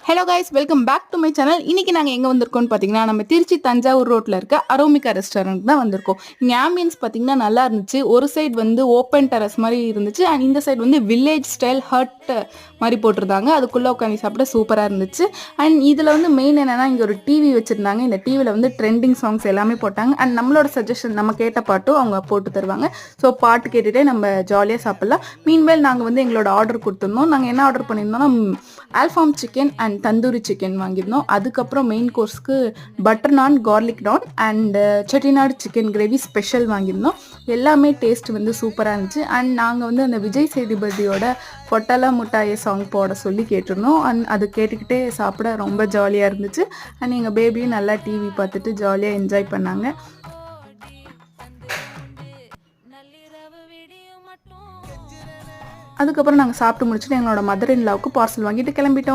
Hello guys, welcome back to my channel. இன்னைக்கு நாங்கள் எங்கே வந்திருக்கோம்னு பார்த்தீங்கன்னா, நம்ம திருச்சி தஞ்சாவூர் ரோட்டில் இருக்க அரோமிகா ரெஸ்டாரண்ட் தான் வந்திருக்கோம். இங்கே ஆம்பியன்ஸ் பார்த்தீங்கன்னா நல்லா இருந்துச்சு. ஒரு சைடு வந்து ஓப்பன் டெரஸ் மாதிரி இருந்துச்சு, அண்ட் இந்த சைடு வந்து வில்லேஜ் ஸ்டைல் ஹட் மாதிரி போட்டிருந்தாங்க. அதுக்குள்ளே உட்காந்து சாப்பிட சூப்பராக இருந்துச்சு. அண்ட் இதில் வந்து மெயின் என்னென்னா, இங்கே ஒரு டிவி வச்சுருந்தாங்க. இந்த டிவியில் வந்து ட்ரெண்டிங் சாங்ஸ் எல்லாமே போட்டாங்க. அண்ட் நம்மளோட சஜஷன், நம்ம கேட்ட பாட்டும் அவங்க போட்டு தருவாங்க. ஸோ பாட்டு கேட்டுகிட்டே நம்ம ஜாலியாக சாப்பிட்லாம். மீன்வேல் நாங்கள் வந்து எங்களோட ஆர்டர் கொடுத்துருந்தோம். நாங்கள் என்ன ஆர்டர் பண்ணியிருந்தோம்னா, ஆல்ஃபார்ம் சிக்கன் அண்ட் தந்தூரி சிக்கன் வாங்கியிருந்தோம். அதுக்கப்புறம் மெயின் கோர்ஸ்க்கு butter naan, garlic naan and Chettinad chicken gravy special வாங்கியிருந்தோம். எல்லாமே டேஸ்ட் வந்து சூப்பராக இருந்துச்சு. அண்ட் நாங்கள் வந்து அந்த விஜய் சேதுபதியோட பொட்டலா முட்டாயை சாங் போட சொல்லி கேட்டிருந்தோம். அண்ட் அது கேட்டுக்கிட்டே சாப்பிட ரொம்ப ஜாலியாக இருந்துச்சு. அண்ட் எங்கள் பேபியும் நல்லா டிவி பார்த்துட்டு ஜாலியாக என்ஜாய் பண்ணாங்க. அதுக்கப்புறம் நாங்கள் சாப்பிட்டு முடிச்சுட்டு எங்களோட மதர் இன் லாவுக்கு பார்சல் வாங்கிட்டு கிளம்பிட்டோம்.